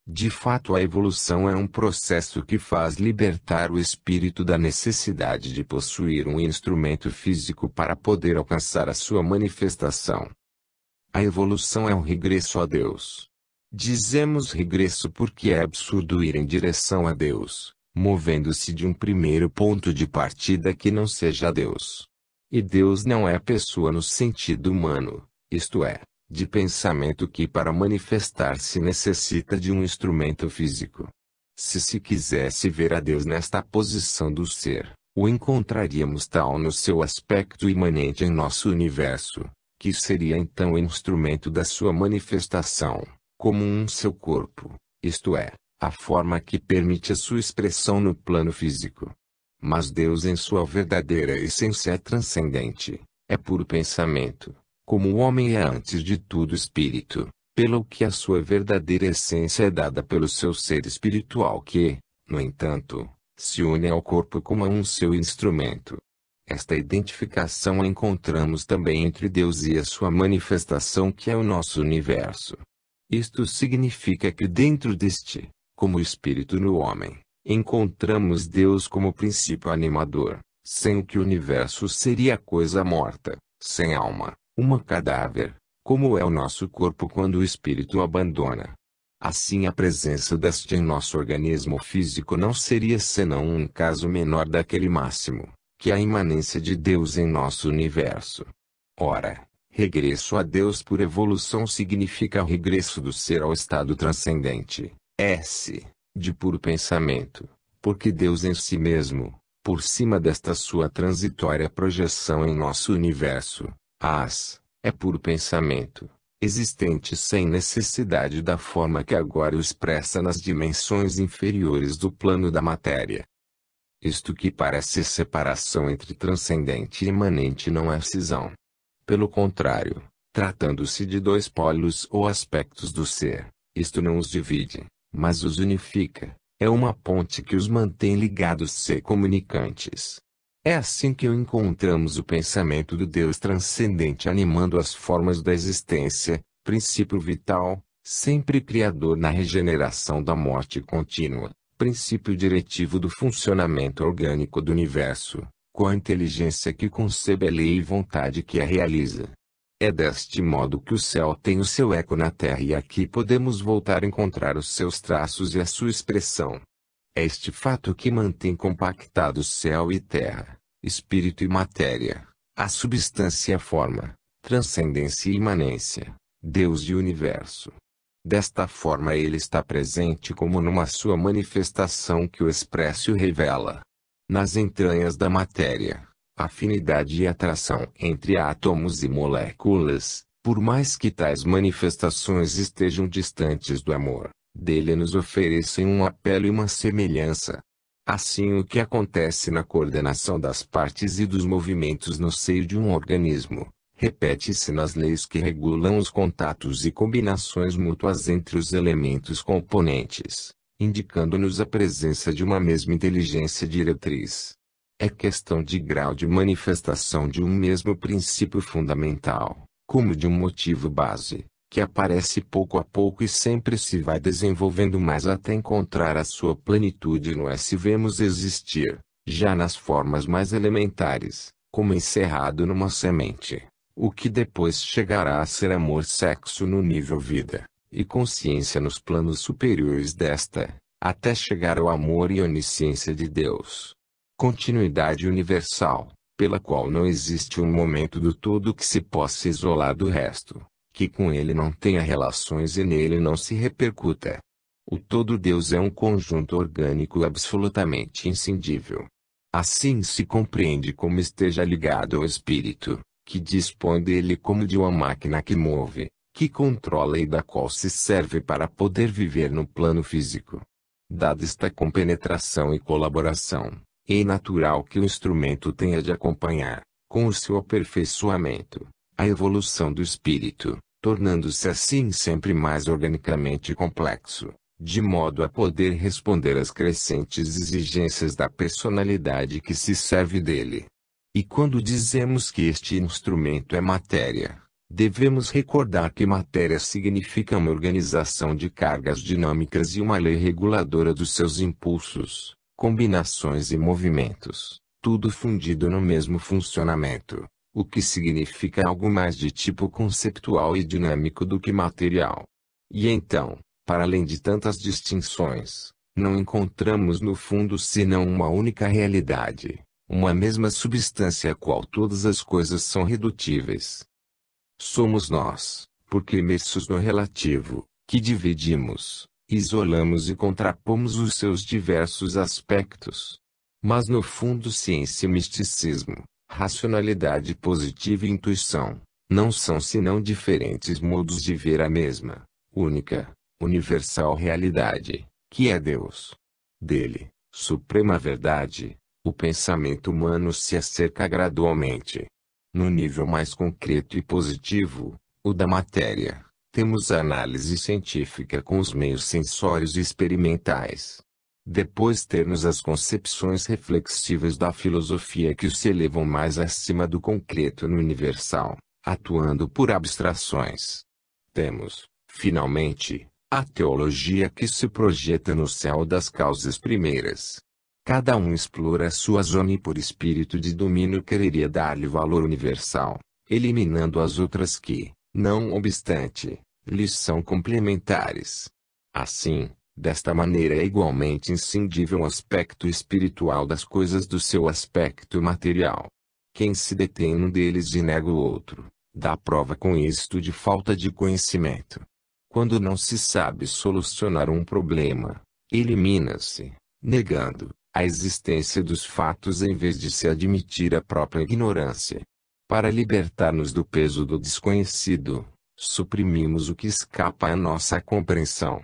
De fato, a evolução é um processo que faz libertar o espírito da necessidade de possuir um instrumento físico para poder alcançar a sua manifestação. A evolução é um regresso a Deus. Dizemos regresso porque é absurdo ir em direção a Deus, movendo-se de um primeiro ponto de partida que não seja Deus. E Deus não é pessoa no sentido humano, isto é, de pensamento que para manifestar-se necessita de um instrumento físico. Se quisesse ver a Deus nesta posição do ser, o encontraríamos tal no seu aspecto imanente em nosso universo, que seria então o instrumento da sua manifestação, como seu corpo, isto é, a forma que permite a sua expressão no plano físico. Mas Deus em sua verdadeira essência é transcendente, é puro pensamento, como o homem é antes de tudo espírito, pelo que a sua verdadeira essência é dada pelo seu ser espiritual que, no entanto, se une ao corpo como a seu instrumento. Esta identificação a encontramos também entre Deus e a sua manifestação que é o nosso universo. Isto significa que dentro deste, como espírito no homem, encontramos Deus como princípio animador, sem o que o universo seria coisa morta, sem alma, uma cadáver, como é o nosso corpo quando o espírito o abandona. Assim a presença deste em nosso organismo físico não seria senão um caso menor daquele máximo, que é a imanência de Deus em nosso universo. Ora, regresso a Deus por evolução significa o regresso do ser ao estado transcendente. De puro pensamento, porque Deus em si mesmo, por cima desta sua transitória projeção em nosso universo, é puro pensamento, existente sem necessidade da forma que agora o expressa nas dimensões inferiores do plano da matéria. Isto que parece separação entre transcendente e imanente não é cisão. Pelo contrário, tratando-se de dois polos ou aspectos do ser, isto não os divide, mas os unifica, é uma ponte que os mantém ligados se comunicantes. É assim que encontramos o pensamento do Deus transcendente animando as formas da existência, princípio vital, sempre criador na regeneração da morte contínua, princípio diretivo do funcionamento orgânico do universo, com a inteligência que concebe a lei e vontade que a realiza. É deste modo que o céu tem o seu eco na terra e aqui podemos voltar a encontrar os seus traços e a sua expressão. É este fato que mantém compactados céu e terra, espírito e matéria, a substância e a forma, transcendência e imanência, Deus e universo. Desta forma ele está presente como numa sua manifestação que o expressa e o revela. Nas entranhas da matéria, afinidade e atração entre átomos e moléculas, por mais que tais manifestações estejam distantes do amor, dele nos oferecem um apelo e uma semelhança. Assim o que acontece na coordenação das partes e dos movimentos no seio de um organismo, repete-se nas leis que regulam os contatos e combinações mútuas entre os elementos componentes, indicando-nos a presença de uma mesma inteligência diretriz. É questão de grau de manifestação de um mesmo princípio fundamental, como de um motivo base, que aparece pouco a pouco e sempre se vai desenvolvendo mais até encontrar a sua plenitude no se vemos existir, já nas formas mais elementares, como encerrado numa semente, o que depois chegará a ser amor-sexo no nível vida, e consciência nos planos superiores desta, até chegar ao amor e onisciência de Deus. Continuidade universal, pela qual não existe um momento do todo que se possa isolar do resto, que com ele não tenha relações e nele não se repercuta. O todo Deus é um conjunto orgânico absolutamente inscindível. Assim se compreende como esteja ligado ao espírito, que dispõe dele como de uma máquina que move, que controla e da qual se serve para poder viver no plano físico. Dada esta compenetração e colaboração, é natural que o instrumento tenha de acompanhar, com o seu aperfeiçoamento, a evolução do espírito, tornando-se assim sempre mais organicamente complexo, de modo a poder responder às crescentes exigências da personalidade que se serve dele. E quando dizemos que este instrumento é matéria, devemos recordar que matéria significa uma organização de cargas dinâmicas e uma lei reguladora dos seus impulsos, combinações e movimentos, tudo fundido no mesmo funcionamento, o que significa algo mais de tipo conceptual e dinâmico do que material. E então, para além de tantas distinções, não encontramos no fundo senão uma única realidade, uma mesma substância a qual todas as coisas são redutíveis. Somos nós, porque imersos no relativo, que dividimos, isolamos e contrapomos os seus diversos aspectos. Mas no fundo ciência e misticismo, racionalidade positiva e intuição, não são senão diferentes modos de ver a mesma, única, universal realidade, que é Deus. Dele, suprema verdade, o pensamento humano se acerca gradualmente. No nível mais concreto e positivo, o da matéria, temos a análise científica com os meios sensórios e experimentais. Depois temos as concepções reflexivas da filosofia que se elevam mais acima do concreto no universal, atuando por abstrações. Temos, finalmente, a teologia que se projeta no céu das causas primeiras. Cada um explora a sua zona e por espírito de domínio quereria dar-lhe valor universal, eliminando as outras que, não obstante, lhes são complementares. Assim, desta maneira é igualmente inscindível o aspecto espiritual das coisas do seu aspecto material. Quem se detém num deles e nega o outro, dá prova com isto de falta de conhecimento. Quando não se sabe solucionar um problema, elimina-se, negando a existência dos fatos em vez de se admitir a própria ignorância. Para libertar-nos do peso do desconhecido, suprimimos o que escapa à nossa compreensão.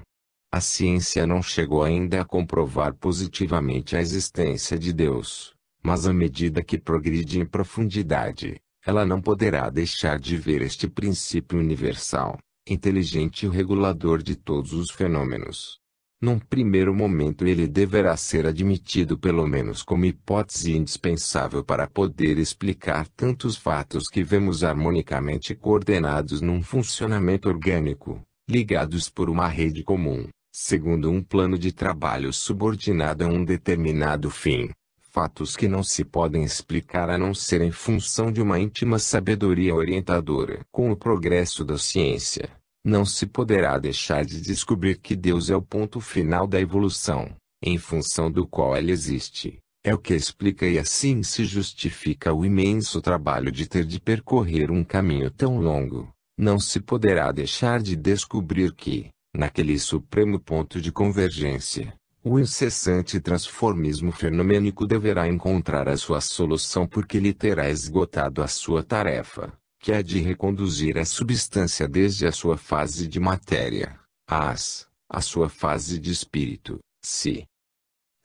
A ciência não chegou ainda a comprovar positivamente a existência de Deus, mas à medida que progride em profundidade, ela não poderá deixar de ver este princípio universal, inteligente e regulador de todos os fenômenos. Num primeiro momento ele deverá ser admitido pelo menos como hipótese indispensável para poder explicar tantos fatos que vemos harmonicamente coordenados num funcionamento orgânico, ligados por uma rede comum, segundo um plano de trabalho subordinado a um determinado fim. Fatos que não se podem explicar a não ser em função de uma íntima sabedoria orientadora. Com o progresso da ciência, não se poderá deixar de descobrir que Deus é o ponto final da evolução, em função do qual ela existe. É o que explica e assim se justifica o imenso trabalho de ter de percorrer um caminho tão longo. Não se poderá deixar de descobrir que, naquele supremo ponto de convergência, o incessante transformismo fenomênico deverá encontrar a sua solução porque lhe terá esgotado a sua tarefa, que é de reconduzir a substância desde a sua fase de matéria, a sua fase de espírito,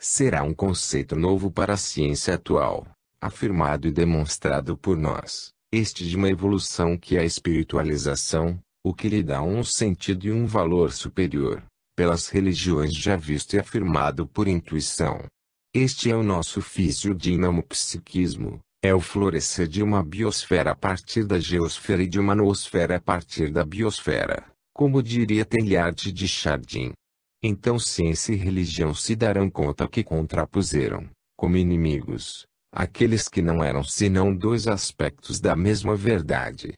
será um conceito novo para a ciência atual, afirmado e demonstrado por nós, este de uma evolução que é a espiritualização, o que lhe dá um sentido e um valor superior, pelas religiões já visto e afirmado por intuição. Este é o nosso físio-dinamo-psiquismo, é o florescer de uma biosfera a partir da geosfera e de uma noosfera a partir da biosfera, como diria Teilhard de Chardin. Então ciência e religião se darão conta que contrapuseram, como inimigos, aqueles que não eram senão dois aspectos da mesma verdade.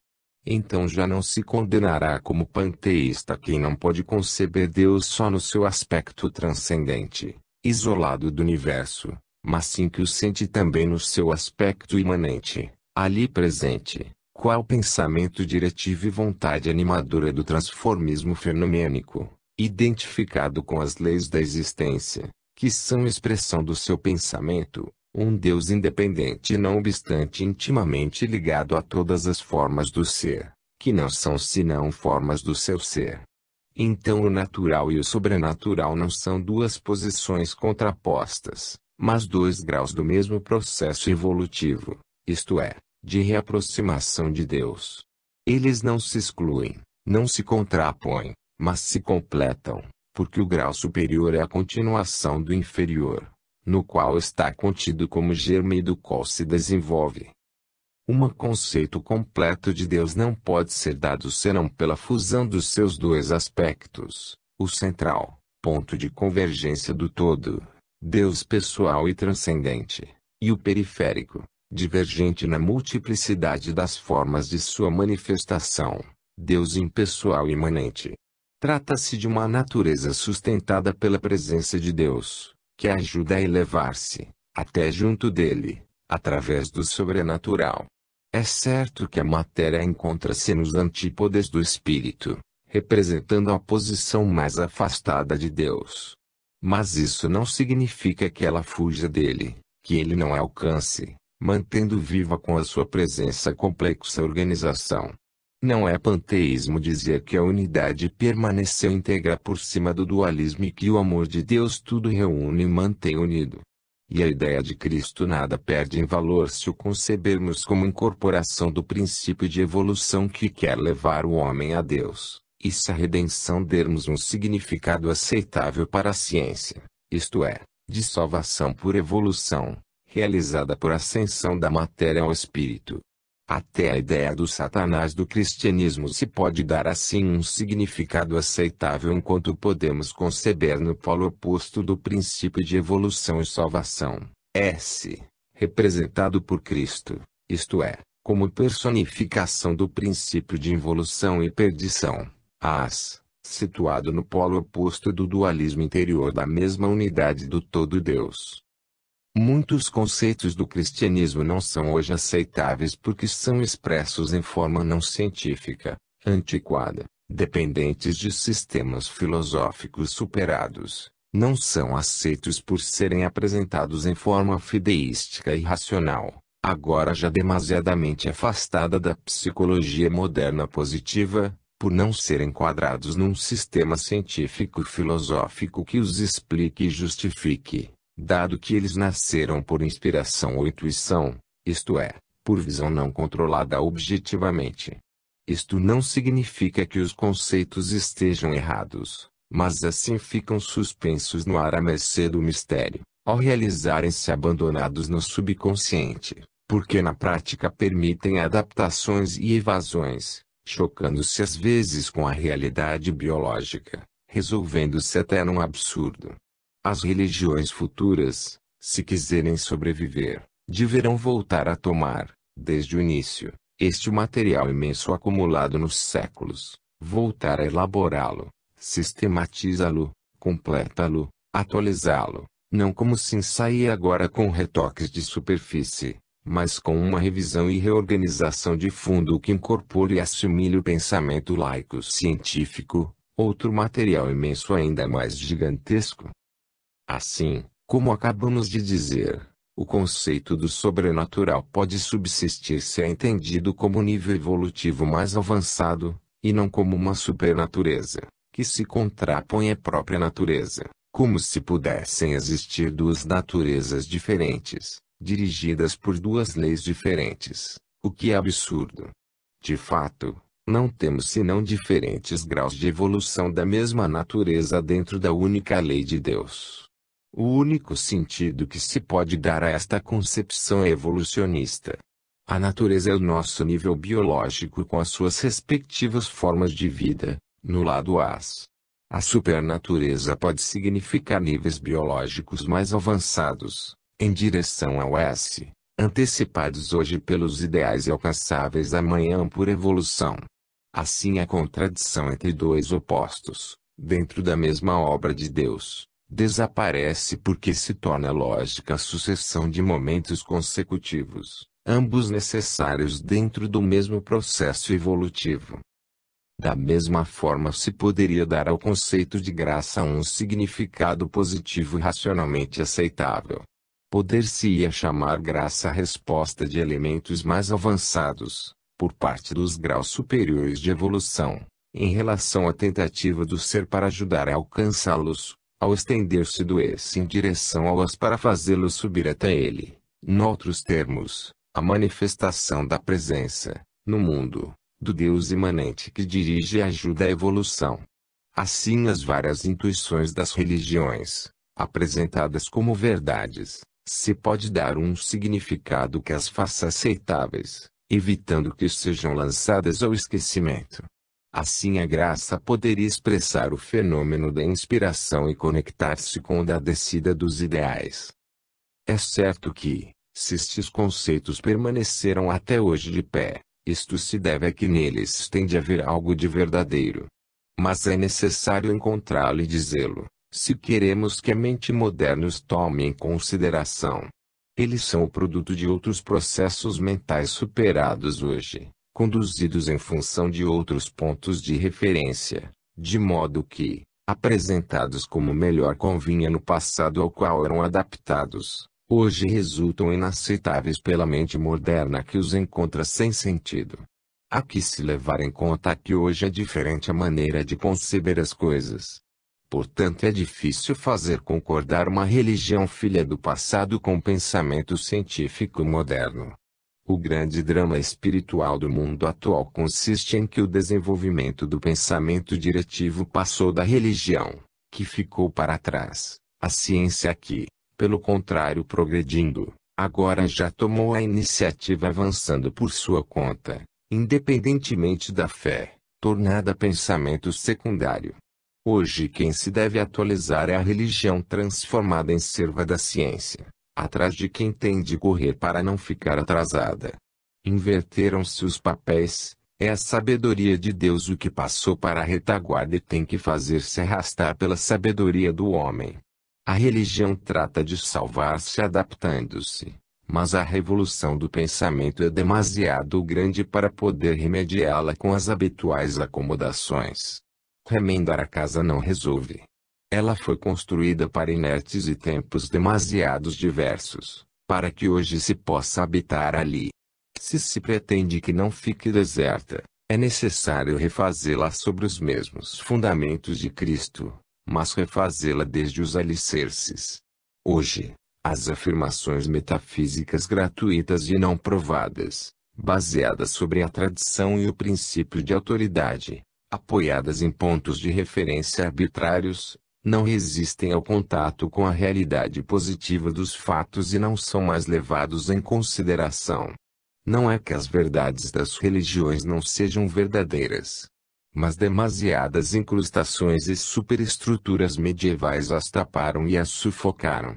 Então já não se condenará como panteísta quem não pode conceber Deus só no seu aspecto transcendente, isolado do universo, mas sim que o sente também no seu aspecto imanente, ali presente, qual pensamento diretivo e vontade animadora do transformismo fenomênico, identificado com as leis da existência, que são expressão do seu pensamento, um Deus independente e não obstante intimamente ligado a todas as formas do ser, que não são senão formas do seu ser. Então o natural e o sobrenatural não são duas posições contrapostas, mas dois graus do mesmo processo evolutivo, isto é, de reaproximação de Deus. Eles não se excluem, não se contrapõem, mas se completam, porque o grau superior é a continuação do inferior, no qual está contido como germe do qual se desenvolve. Um conceito completo de Deus não pode ser dado senão pela fusão dos seus dois aspectos, o central, ponto de convergência do todo, Deus pessoal e transcendente, e o periférico, divergente na multiplicidade das formas de sua manifestação, Deus impessoal e imanente. Trata-se de uma natureza sustentada pela presença de Deus, que ajuda a elevar-se, até junto dele, através do sobrenatural. É certo que a matéria encontra-se nos antípodes do espírito, representando a posição mais afastada de Deus. Mas isso não significa que ela fuja dele, que ele não a alcance, mantendo viva com a sua presença a complexa organização. Não é panteísmo dizer que a unidade permaneceu íntegra por cima do dualismo e que o amor de Deus tudo reúne e mantém unido. E a ideia de Cristo nada perde em valor se o concebermos como incorporação do princípio de evolução que quer levar o homem a Deus, e se a redenção dermos um significado aceitável para a ciência, isto é, de salvação por evolução, realizada por ascensão da matéria ao espírito. Até a ideia do Satanás do cristianismo se pode dar assim um significado aceitável enquanto podemos conceber no polo oposto do princípio de evolução e salvação, S, representado por Cristo, isto é, como personificação do princípio de involução e perdição, As, situado no polo oposto do dualismo interior da mesma unidade do todo Deus. Muitos conceitos do cristianismo não são hoje aceitáveis porque são expressos em forma não científica, antiquada, dependentes de sistemas filosóficos superados, não são aceitos por serem apresentados em forma fideística e racional, agora já demasiadamente afastada da psicologia moderna positiva, por não serem enquadrados num sistema científico-filosófico que os explique e justifique. Dado que eles nasceram por inspiração ou intuição, isto é, por visão não controlada objetivamente. Isto não significa que os conceitos estejam errados, mas assim ficam suspensos no ar à mercê do mistério, ao realizarem-se abandonados no subconsciente, porque na prática permitem adaptações e evasões, chocando-se às vezes com a realidade biológica, resolvendo-se até num absurdo. As religiões futuras, se quiserem sobreviver, deverão voltar a tomar, desde o início, este material imenso acumulado nos séculos, voltar a elaborá-lo, sistematizá-lo, completá-lo, atualizá-lo, não como se ensaie agora com retoques de superfície, mas com uma revisão e reorganização de fundo que incorpore e assimile o pensamento laico-científico, outro material imenso ainda mais gigantesco. Assim, como acabamos de dizer, o conceito do sobrenatural pode subsistir se é entendido como nível evolutivo mais avançado, e não como uma supernatureza, que se contrapõe à própria natureza, como se pudessem existir duas naturezas diferentes, dirigidas por duas leis diferentes, o que é absurdo. De fato, não temos senão diferentes graus de evolução da mesma natureza dentro da única lei de Deus. O único sentido que se pode dar a esta concepção é evolucionista. A natureza é o nosso nível biológico com as suas respectivas formas de vida, no lado As. A supernatureza pode significar níveis biológicos mais avançados, em direção ao S, antecipados hoje pelos ideais e alcançáveis amanhã por evolução. Assim a contradição entre dois opostos, dentro da mesma obra de Deus, desaparece porque se torna lógica a sucessão de momentos consecutivos, ambos necessários dentro do mesmo processo evolutivo. Da mesma forma se poderia dar ao conceito de graça um significado positivo e racionalmente aceitável. Poder-se-ia chamar graça a resposta de elementos mais avançados, por parte dos graus superiores de evolução, em relação à tentativa do ser para ajudar a alcançá-los, ao estender-se do esse em direção ao as para fazê-los subir até ele. Noutros termos, a manifestação da presença, no mundo, do Deus imanente que dirige e ajuda a evolução. Assim as várias intuições das religiões, apresentadas como verdades, se pode dar um significado que as faça aceitáveis, evitando que sejam lançadas ao esquecimento. Assim a graça poderia expressar o fenômeno da inspiração e conectar-se com o da descida dos ideais. É certo que, se estes conceitos permaneceram até hoje de pé, isto se deve a que neles tem de haver algo de verdadeiro. Mas é necessário encontrá-lo e dizê-lo, se queremos que a mente moderna os tome em consideração. Eles são o produto de outros processos mentais superados hoje, conduzidos em função de outros pontos de referência, de modo que, apresentados como melhor convinha no passado ao qual eram adaptados, hoje resultam inaceitáveis pela mente moderna que os encontra sem sentido. Há que se levar em conta que hoje é diferente a maneira de conceber as coisas. Portanto é difícil fazer concordar uma religião filha do passado com o pensamento científico moderno. O grande drama espiritual do mundo atual consiste em que o desenvolvimento do pensamento diretivo passou da religião, que ficou para trás, a ciência que, pelo contrário progredindo, agora já tomou a iniciativa avançando por sua conta, independentemente da fé, tornada pensamento secundário. Hoje quem se deve atualizar é a religião transformada em serva da ciência, atrás de quem tem de correr para não ficar atrasada. Inverteram-se os papéis, é a sabedoria de Deus o que passou para a retaguarda e tem que fazer-se arrastar pela sabedoria do homem. A religião trata de salvar-se adaptando-se, mas a revolução do pensamento é demasiado grande para poder remediá-la com as habituais acomodações. Remendar a casa não resolve. Ela foi construída para inertes e tempos demasiados diversos, para que hoje se possa habitar ali. Se se pretende que não fique deserta, é necessário refazê-la sobre os mesmos fundamentos de Cristo, mas refazê-la desde os alicerces. Hoje, as afirmações metafísicas gratuitas e não provadas, baseadas sobre a tradição e o princípio de autoridade, apoiadas em pontos de referência arbitrários, não resistem ao contato com a realidade positiva dos fatos e não são mais levados em consideração. Não é que as verdades das religiões não sejam verdadeiras, mas demasiadas incrustações e superestruturas medievais as taparam e as sufocaram.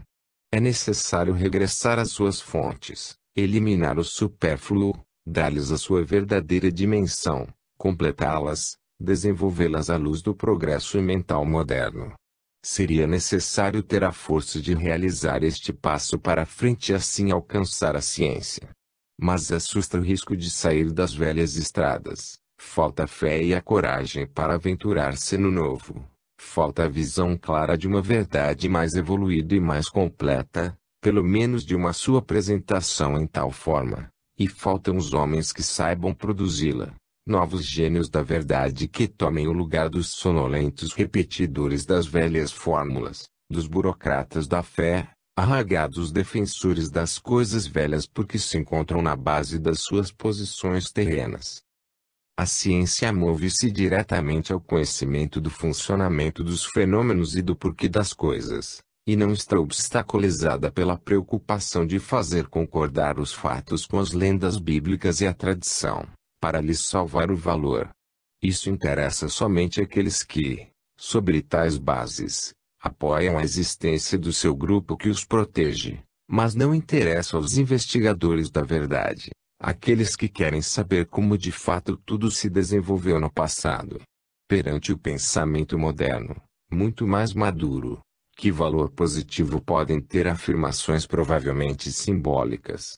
É necessário regressar às suas fontes, eliminar o supérfluo, dar-lhes a sua verdadeira dimensão, completá-las, desenvolvê-las à luz do progresso mental moderno. Seria necessário ter a força de realizar este passo para frente e assim alcançar a ciência. Mas assusta o risco de sair das velhas estradas, falta a fé e a coragem para aventurar-se no novo, falta a visão clara de uma verdade mais evoluída e mais completa, pelo menos de uma sua apresentação em tal forma, e faltam os homens que saibam produzi-la. Novos gênios da verdade que tomem o lugar dos sonolentos repetidores das velhas fórmulas, dos burocratas da fé, arragados defensores das coisas velhas porque se encontram na base das suas posições terrenas. A ciência move-se diretamente ao conhecimento do funcionamento dos fenômenos e do porquê das coisas, e não está obstaculizada pela preocupação de fazer concordar os fatos com as lendas bíblicas e a tradição, para lhes salvar o valor. Isso interessa somente àqueles que, sobre tais bases, apoiam a existência do seu grupo que os protege, Mas não interessa aos investigadores da verdade, aqueles que querem saber como de fato tudo se desenvolveu no passado. Perante o pensamento moderno, muito mais maduro, que valor positivo podem ter afirmações provavelmente simbólicas,